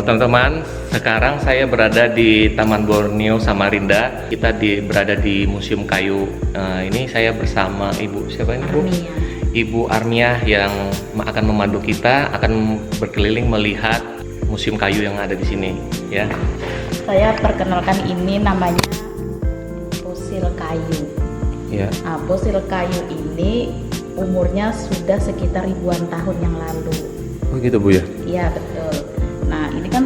teman-teman, sekarang saya berada di Taman Borneo Samarinda. Kita berada di Museum Kayu. Ini saya bersama Ibu siapa ini Bu? Armia. Ibu Armia yang akan memandu kita, akan berkeliling melihat museum kayu yang ada di sini, ya. Saya perkenalkan, ini namanya fosil kayu. Ya. Nah, fosil kayu ini umurnya sudah sekitar ribuan tahun yang lalu. Oh gitu Bu ya? Iya betul. Nah ini kan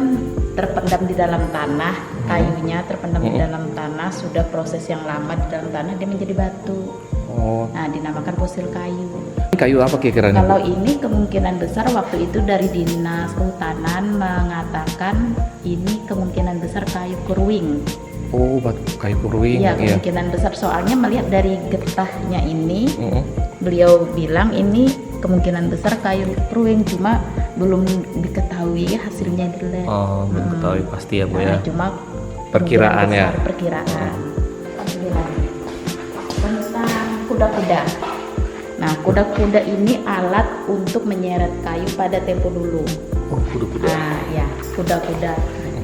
terpendam di dalam tanah, kayunya terpendam di dalam tanah, sudah proses yang lama di dalam tanah, dia menjadi batu. Oh. Nah dinamakan fosil kayu. Kayu apa kira-kira? Kalau ini kemungkinan besar waktu itu dari Dinas Kehutanan mengatakan ini kemungkinan besar kayu kurwing. Oh, kayu kurwing. Iya, kemungkinan besar, soalnya melihat dari getahnya ini, beliau bilang ini kemungkinan besar kayu kurwing, cuma belum diketahui hasilnya jelek. Oh, belum ketahui pasti ya Bu ya. Cuma Perkiraan ya. Perkiraan. Tentang kuda-kuda. Nah, kuda-kuda ini alat untuk menyeret kayu pada tempo dulu. Oh, kuda-kuda. Nah, ya, kuda-kuda.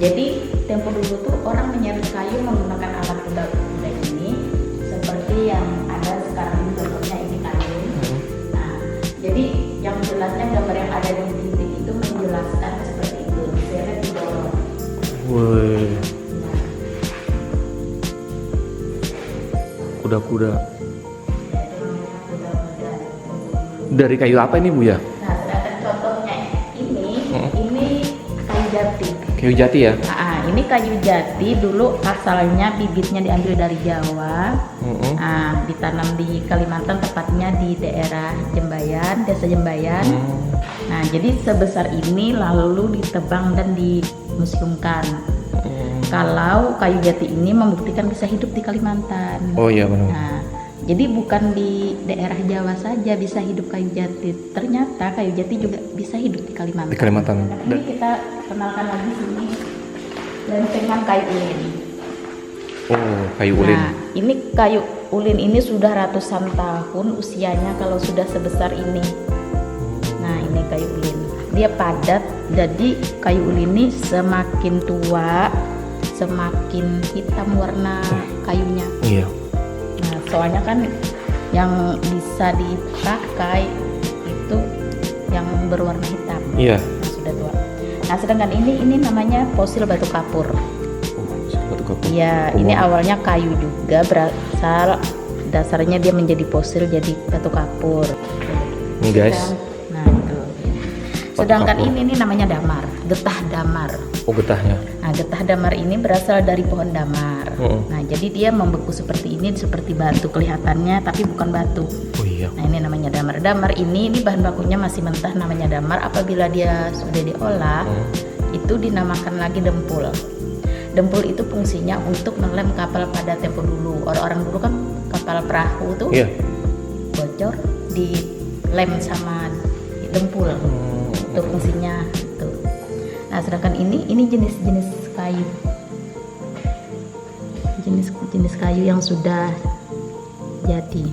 Jadi tempo dulu tuh orang menyeret kayu menggunakan alat kuda-kuda ini seperti yang ada sekarang ini, contohnya ini kayu. Nah, jadi yang jelasnya gambar yang ada di dinding itu menjelaskan seperti itu, diseret didorong. Woi. Kuda-kuda. Ya, itu namanya kuda-kuda. Dari kayu apa ini Bu ya? Nah, sedangkan contohnya ini kayu jati. Kayu jati ya? Nah, ini kayu jati dulu asalnya bibitnya diambil dari Jawa, ditanam di Kalimantan, tepatnya di daerah Jembayan, desa Jembayan. Nah, jadi sebesar ini lalu ditebang dan dimuseumkan. Kalau kayu jati ini membuktikan bisa hidup di Kalimantan. Oh iya benar. Nah, jadi bukan di daerah Jawa saja bisa hidup kayu jati. Ternyata kayu jati juga bisa hidup di Kalimantan. Di Kalimantan. Nah, ini kita kenalkan lagi sini lempengan kayu ulin. Oh, kayu ulin. Nah, ini kayu ulin ini sudah ratusan tahun usianya kalau sudah sebesar ini. Nah, ini kayu ulin. Dia padat, jadi kayu ulin ini semakin tua, semakin hitam warna kayunya. Iya. Nah, soalnya kan yang bisa dipakai itu yang berwarna hitam. Iya. Nah, sudah tua. Nah, sedangkan ini namanya fosil batu kapur. Oh, batu kapur. Iya, ini awalnya kayu juga, berasal dasarnya dia menjadi fosil jadi batu kapur. Ini guys. Nah, itu. Sedangkan kapur. ini namanya damar, getah damar. Oh, getahnya. Nah, getah damar ini berasal dari pohon damar. Nah, jadi dia membeku seperti ini, seperti batu kelihatannya, tapi bukan batu. Oh iya. Nah, ini namanya damar. Damar ini bahan bakunya masih mentah, namanya damar. Apabila dia sudah diolah, itu dinamakan lagi dempul. Dempul itu fungsinya untuk mengelem kapal pada tempo dulu. Orang-orang dulu kan kapal perahu tuh bocor, dilem sama dempul. Itu fungsinya. Tuh. Nah, sedangkan ini jenis-jenis kayu. Jenis kayu yang sudah jadi.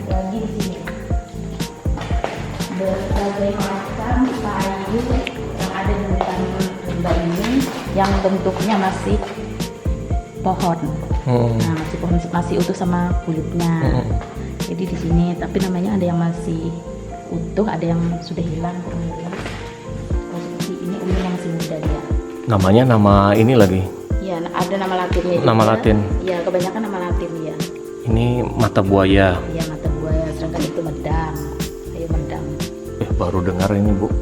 Lagi di sini berbagai macam kayu yang ada di hutan rimba ini yang bentuknya masih pohon. Nah, masih pohon, masih utuh sama kulitnya. Jadi di sini, tapi namanya ada yang masih utuh, ada yang sudah hilang. Seperti ini ulin yang masih muda dia. Namanya nama ini lagi. Iya, ada nama latinnya juga. Nama Latin. Iya, kebanyakan nama Latin ya. Ini mata buaya. Iya, mata buaya, sedangkan itu medang. Kayu medang. Baru dengar ini Bu.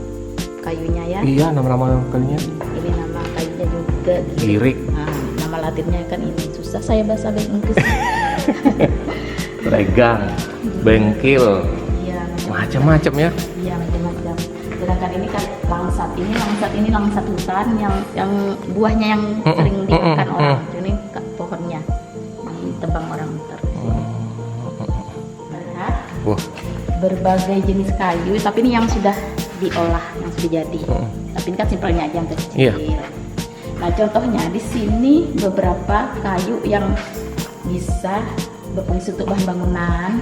Kayunya ya. Iya, nama-nama kayunya. Ini nama kayunya juga. Girik. Nah, nama Latinnya kan ini. Susah saya bahasa Inggris. Regang, bengkil, Iya, macam-macam ya. iya macam-macam. Sedangkan ini kan langsat. Ini langsat hutan yang buahnya yang sering dimakan orang. Ini pohonnya ditebang orang terus. Nah, Wah. berbagai jenis kayu, tapi ini yang sudah diolah, yang sudah jadi. Tapi ini kan simpelnya aja yang kecil. Iya. Nah, contohnya di sini beberapa kayu yang bisa berfungsi untuk bahan bangunan.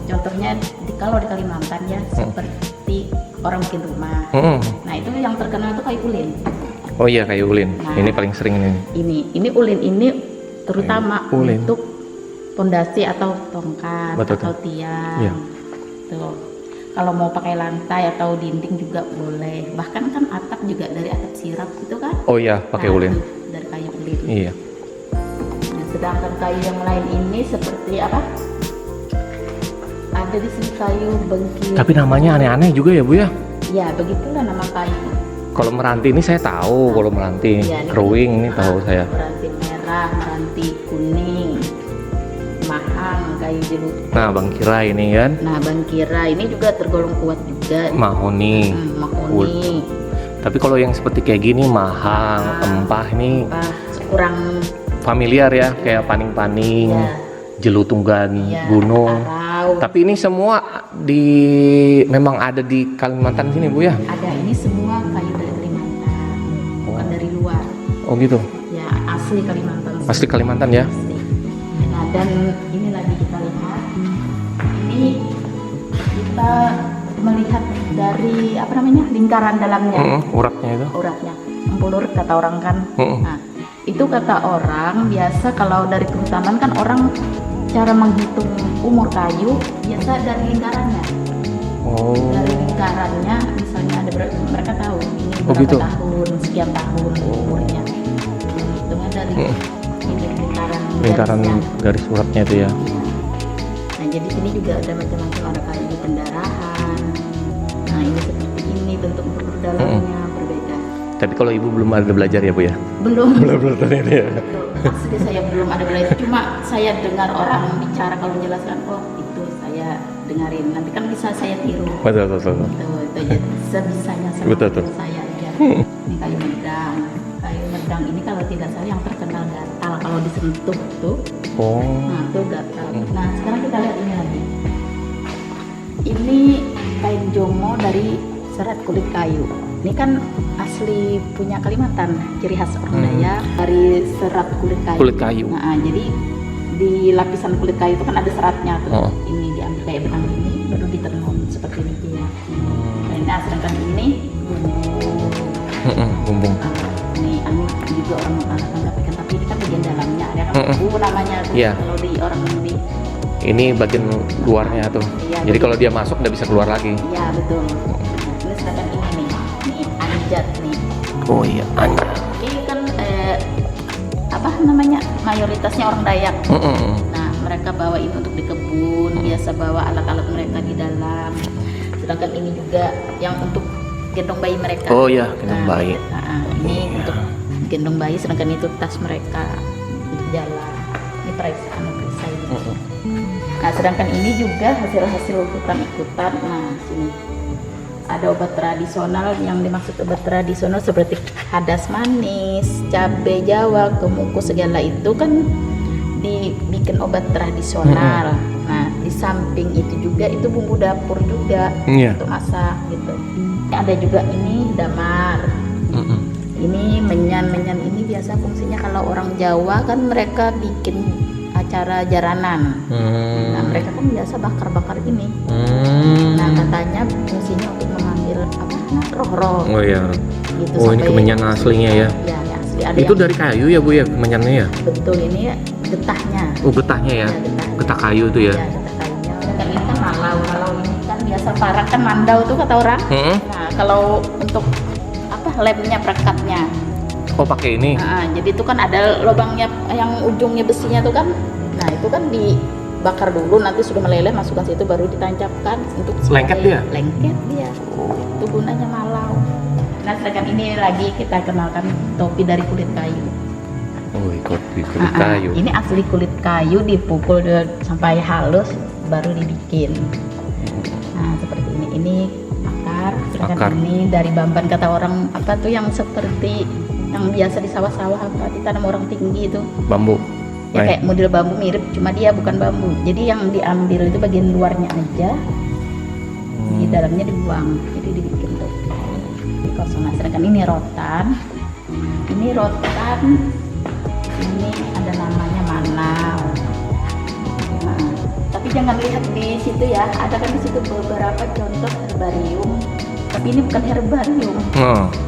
Contohnya kalau di Kalimantan ya, seperti orang bikin rumah. Nah itu yang terkenal itu kayu ulin. Oh iya, kayu ulin. Nah, Ini paling sering ini. Ini ulin ini terutama ulin. untuk pondasi atau tongkat Betul, atau tiang. Iya. Tuh. Kalau mau pakai lantai atau dinding juga boleh. Bahkan kan atap juga dari atap sirap itu kan. Oh iya, pakai ulin. Tuh, dari kayu ulin. Iya. Nah, sedangkan kayu yang lain ini seperti apa? Ada di sini kayu bengkil. Tapi namanya aneh-aneh juga ya Bu ya. Ya, begitulah nama kayu. Kalau meranti ini saya tahu, kalau meranti Ya, keruing ini tahu saya. Meranti merah, meranti kuning, mahang, kayu jeruk. Nah, bangkira ini kan, Nah, bangkira ini juga tergolong kuat juga. mahoni. Mahoni. Tapi kalau yang seperti kayak gini, mahang, empah ini Apa kurang familiar ya, kayak paning-paning, ya, jelutunggan ya, gunung. arau. Tapi ini semua memang ada di Kalimantan sini Bu ya? Ada, ini semua kayu dari Kalimantan, bukan dari luar. Oh gitu, Ya, asli Kalimantan. asli Kalimantan ya? Asli. Nah, dan ini lagi kita lihat. Ini kita melihat dari apa namanya? Lingkaran dalamnya. Uratnya itu. Uratnya. Empul urat kata orang kan. Mm-mm. Nah, itu kata orang biasa kalau dari kehutanan kan orang cara menghitung umur kayu biasa dari lingkarannya. Oh. Dari lingkarannya misalnya ada mereka tahu ini Oh, berapa gitu. tahun, sekian tahun umurnya. Hitungnya dari ini Lingkaran garisnya. garis uratnya itu ya. Nah, jadi sini juga ada macam-macam, ada kayu pendarahan. Nah, ini seperti ini bentuk dalamnya berbeda. Tapi kalau Ibu belum ada belajar ya Bu ya? Belum. Belum ini ya. Asli saya belum ada belajar, cuma saya dengar orang bicara kalau menjelaskan, oh itu saya dengarin, nanti kan bisa saya tiru. Betul. Itu aja sebisanya sama Betul. saya aja. Ini kayu medang ini kalau tidak salah yang terkenal gatal kalau disentuh tuh. Oh. Nah itu gatal. Nah sekarang kita lihat ini lagi. Ini kain jomo dari serat kulit kayu. Ini kan asli punya Kalimantan, ciri khas orang Dayak dari serat kulit kayu. Kulit kayu. Nah, jadi di lapisan kulit kayu itu kan ada seratnya tuh. Oh. Ini diambil kayak benang ini, baru ditenun seperti ini ya. Nah, sedangkan ini Bumbung. ini juga orang mengatakan dapatkan, tapi ini kan bagian dalamnya ada kan namanya tuh. Iya. Kalau di orang ini. Ini bagian luarnya tuh. Iya, Jadi kalau dia masuk nggak bisa keluar lagi. Iya betul. Ini sedangkan ini nih anjat nih. Oh iya, anjir. Ini kan apa namanya mayoritasnya orang Dayak. Nah mereka bawa ini untuk di kebun, biasa bawa alat-alat mereka di dalam. Sedangkan ini juga yang untuk gendong bayi mereka. Oh iya, gendong bayi. Ini untuk gendong bayi, sedangkan itu tas mereka untuk jalan. Ini perisai ini. Nah sedangkan ini juga hasil-hasil ikutan. Nah sini ada obat tradisional, yang dimaksud obat tradisional seperti hadas manis, cabai Jawa, kemuku segala itu kan dibikin obat tradisional. Nah di samping itu juga itu bumbu dapur juga untuk masak gitu. Ada juga ini damar. Ini menyan ini biasa fungsinya kalau orang Jawa kan mereka bikin acara jaranan. Nah mereka kan biasa bakar ini. Nah katanya fungsinya untuk mengambil apa roh-roh. Oh iya. Gitu, Oh ini kemenyan aslinya ya. Ya asli. Ada Itu yang, dari kayu ya Bu ya, kemenyannya ya? betul ini ya getahnya. Oh getahnya ya? Getah kayu itu ya? Ya getah kayunya. Dan ini kan malau ini kan biasa parak kan mandau tuh kata orang. Nah kalau untuk apa lemnya perekatnya. Oh pakai ini? Nah, jadi itu kan ada lubangnya yang ujungnya besinya tuh kan. Nah itu kan dibakar dulu, nanti sudah meleleh masukkan situ baru ditancapkan untuk lengket dia? Lengket dia. Itu gunanya malau. Nah sedangkan ini lagi kita kenalkan topi dari kulit kayu. Oh kulit kayu. Ini asli kulit kayu dipukul sampai halus baru dibikin. Nah seperti ini. Ini akar. Sedangkan ini dari bamban kata orang apa tuh yang seperti yang biasa di sawah-sawah apa ditanam orang tinggi itu. Bambu. Ya kayak model bambu mirip, cuma dia bukan bambu. Jadi yang diambil itu bagian luarnya aja, di dalamnya dibuang. Jadi dibikin topi. Dikosong. Nah, sedangkan ini rotan. Ini ada namanya manau. Nah, tapi jangan lihat di situ ya. Ada kan di situ beberapa contoh herbarium tapi ini bukan herbarium.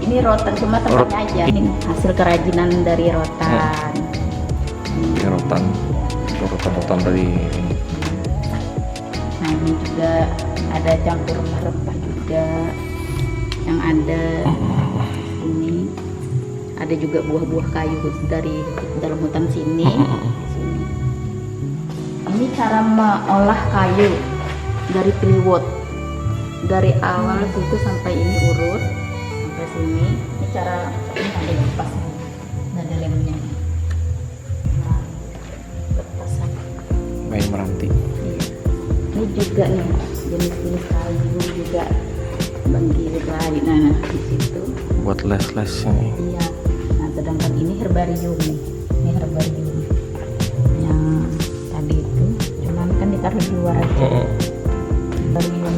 Ini rotan, cuma tempatnya aja. Ini hasil kerajinan dari rotan. Ini rotan dari ini. Nah ini juga ada campur rempah juga yang ada. Ini ada juga buah-buah kayu dari dalam hutan sini. Sini. Ini cara mengolah kayu dari plywood, dari awal situ sampai ini urut sampai sini. Ini cara ini ada lepas, ada lemnya. Nah, lepas. Kayu meranti. Iya. Ini juga nih jenis-jenis kayu juga bagi lain. Nah di situ. Buat les-les ini. Iya. Nah sedangkan ini herbarium nih. Ini herbarium yang tadi itu, cuman kan ditaruh di luar aja. Herbariumnya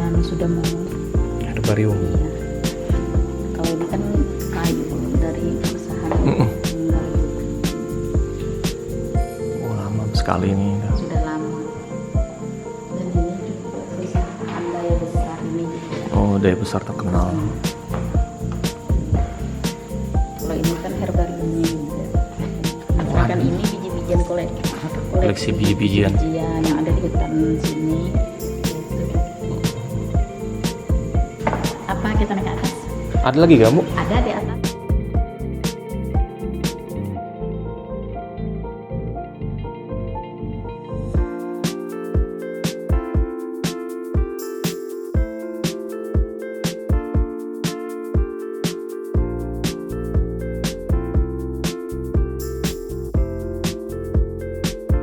dan sudah mau. Herbarium. Iya. Kalau ini kan kayu dari perusahaan. Lama sekali ini. Sudah lama. Dan ini juga perusahaan Daya Besar ini juga. Oh, Daya Besar terkenal. Kalau ini kan herbariumnya juga. Misalkan ini biji-bijian Koleksi biji-bijian yang ada di hutan sini. Apa kita naik ke atas? Ada lagi gak, Bu? Ada di atas.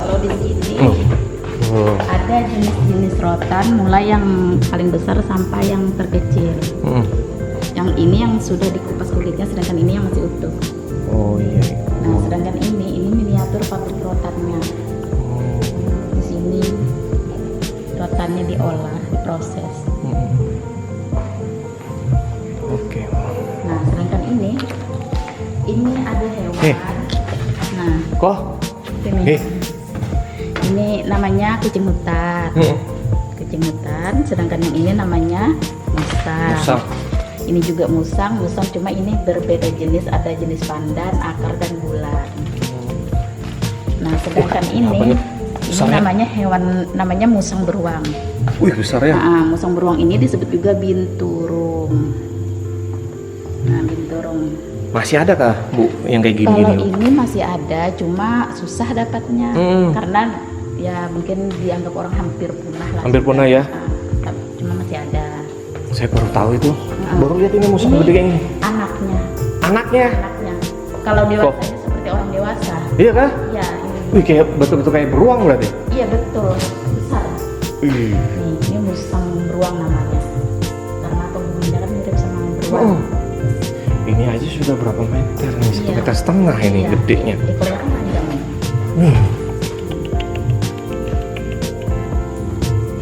Kalau di sini ada jenis-jenis rotan, mulai yang paling besar sampai yang terkecil. Yang ini yang sudah dikupas kulitnya, sedangkan ini yang masih utuh. Oh iya. Nah, sedangkan ini miniatur pabrik rotannya. Di sini rotannya diolah, diproses. Oke. Nah, sedangkan ini ada hewan. Nah, Kok? ini. Ini namanya kucing hutan. Kucing hutan, sedangkan yang ini namanya musang. Ini juga musang cuma ini berbeda jenis, ada jenis pandan, akar dan bulan. Nah, sedangkan ini namanya namanya musang beruang. Wih, besar ya. Nah, musang beruang ini disebut juga binturung. Nah, binturung. Masih ada kah, Bu, yang kayak gini? Kalau ini masih ada, cuma susah dapatnya karena ya mungkin dianggap orang hampir punah lah. Hampir punah ya? Cuma masih ada. Saya baru tahu itu. Baru lihat ini musang gede kayak ini. Anaknya. Anaknya? Kalau dewasanya seperti orang dewasa. Iya kah? Iya. Ini. Wih, kayak betul-betul kayak beruang berarti? Iya betul, besar. Nih, ini musang beruang namanya. Karena penghuninya kan mirip sama beruang. Ini aja sudah berapa meter nih? 1,5 meter ini gedenya. Ekornya kan panjang.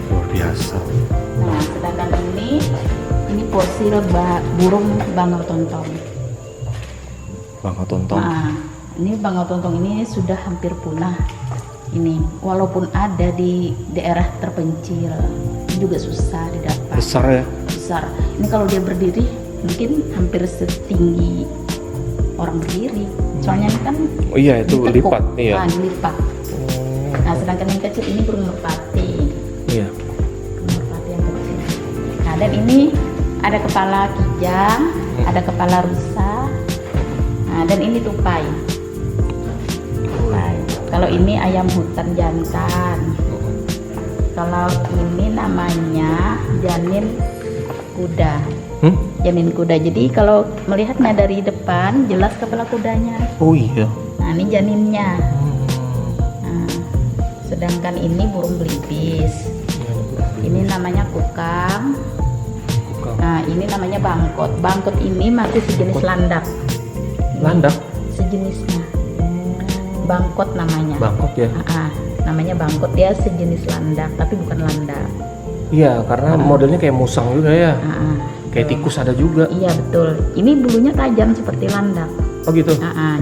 Luar biasa. Nah, sedangkan ini fosil burung bangau tontong. Bangau tontong. Nah, ini bangau tontong ini sudah hampir punah. Ini walaupun ada di daerah terpencil, ini juga susah didapat. Besar ya? Besar. Ini kalau dia berdiri mungkin hampir setinggi orang berdiri. Soalnya ini kan iya, itu ditekuk. lipat. Iya. Nah, dilipat. Nah, sedangkan yang kecil ini burung merpati. Iya. Burung merpati yang kecil. Nah, dan ini ada kepala kijang, ada kepala rusa. Nah, dan ini tupai. Tupai. Kalau ini ayam hutan jantan. Kalau ini namanya janin kuda. Janin kuda. Jadi kalau melihatnya dari depan jelas kepala kudanya. Oh iya. Nah, ini janinnya. Nah, sedangkan ini burung belibis. Ini namanya kukang. Nah, ini namanya bangkot. Bangkot ini masih sejenis landak. Landak? Sejenisnya. Bangkot namanya. Bangkot ya? Namanya bangkot, dia sejenis landak tapi bukan landak. Iya, karena modelnya kayak musang juga ya. Kayak tikus ada juga. Iya betul. Ini bulunya tajam seperti landak. Oh gitu?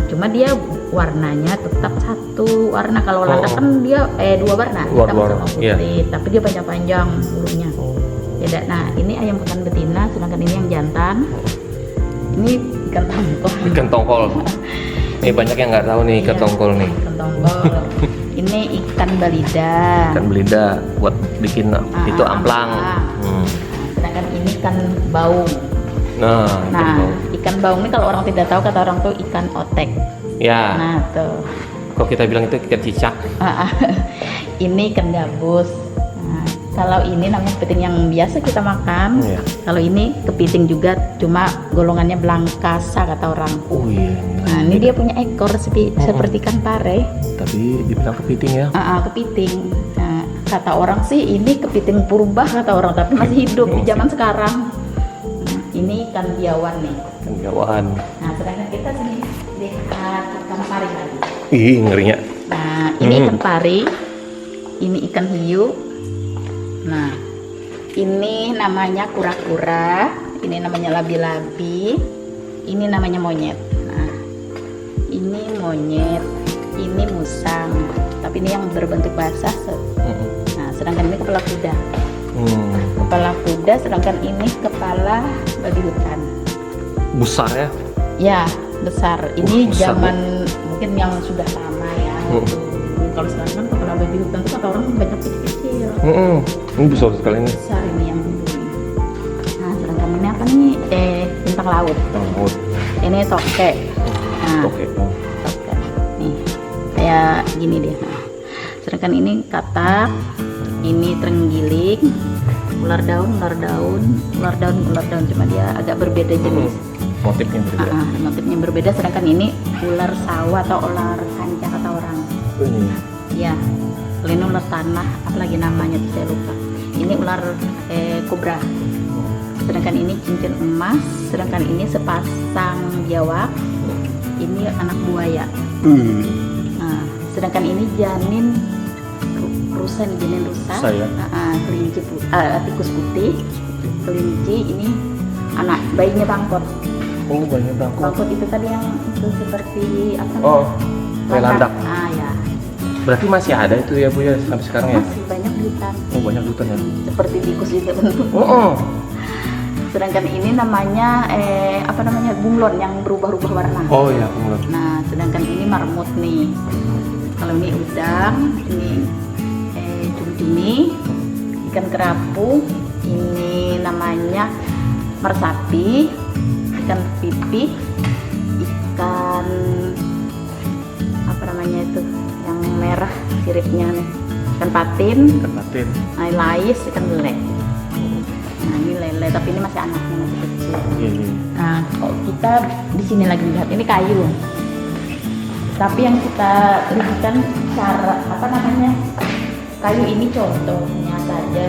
Cuma dia warnanya tetap satu warna. Kalau landak kan dia dua warna, Dua hitam warna, sama putih, iya. tapi dia panjang-panjang bulunya. Beda. Nah, ini ayam pekan betina, sedangkan ini yang jantan. Ini ikan tongkol. Ikan tongkol. Ini banyak yang nggak tahu nih ikan Iya, tongkol nih. Ikan tongkol. Ini ikan balida. Ikan belida buat bikin itu amplang. Nah, sedangkan ini ikan baung. Nah, ikan Nah, baung. ikan baung ini kalau orang tidak tahu, kata orang tuh ikan otek. Ya, Nah, tuh. kok kita bilang itu ikan cicak? Ini ikan gabus. Nah, kalau ini namanya kepiting yang biasa kita makan. Iya. Kalau ini kepiting juga, cuma golongannya belangkasa kata orang. Oh iya. Nah, ini dia punya ekor seperti ikan pare. Tapi dibilang kepiting ya? Kepiting. Nah, kata orang sih ini kepiting purba kata orang, tapi masih hidup di zaman sekarang. Nah, ini ikan biawan nih. Ikan biawan. Nah, sedangkan kita sini lihat ikan pari lagi. Ih, ngerinya. Nah, ini ikan pari, ini ikan hiu. Nah, ini namanya kura-kura, ini namanya labi-labi, ini namanya monyet. Nah, ini monyet, ini musang, tapi ini yang berbentuk basah. Nah, sedangkan ini kepala kuda. Kepala kuda, sedangkan ini kepala babi hutan. Besar ya? Ya, besar. Ini Besar, zaman mungkin yang sudah lama ya. Kalau sekarang kan kepala babi hutan itu kata orang banyak kecil-kecil. Ini besar sekali nih. Besar ini yang dulu. Nah, sedangkan ini apa nih? Bintang laut. Laut. Ini tokek. Nah, Oke. tokek. Nih, kayak gini deh. Nah, sedangkan ini katak. Ini terenggiling. Ular daun. Cuma dia agak berbeda jenis. Motifnya berbeda. Motifnya berbeda. Sedangkan ini ular sawah atau ular kancah kata orang. Ini. Ya, ini ular tanah, apalagi namanya tuh saya lupa. Ini ular kobra. Sedangkan ini cincin emas, sedangkan ini sepasang biawak. Ini anak buaya. Nah, sedangkan ini janin rusa, Saya. kelinci tikus putih. Kelinci ini anak bayinya bangkot. Oh, banyak bangkot. Bangkot itu tadi yang itu seperti apa? Oh, kayak landak. Ya. Berarti masih ada itu ya Bu ya sampai sekarang ya? Masih banyak di hutan. Oh, banyak hutan ya. Seperti tikus juga bentuk. Sedangkan ini namanya bunglon yang berubah-ubah warna. Oh ya, bunglon. Nah, sedangkan ini marmut nih. Kalau ini udang, ini cumi-cumi, ikan kerapu, ini namanya mersapi, ikan pipih, ikan apa namanya itu yang merah siripnya nih, ikan patin, lais, ikan lele. Nah, ini lele, tapi ini masih anaknya, masih kecil. Nah, kalau kita di sini lagi lihat ini kayu, tapi yang kita lihatkan cara kayu ini contohnya saja.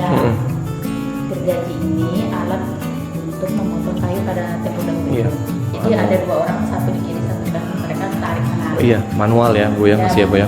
Gergaji ini alat untuk memotong kayu pada tempo dahulu. Iya. Jadi ada dua orang, satu di kiri, satu di kanan, mereka tarik menarik. Iya, manual ya Bu ya, masih ya Bu ya.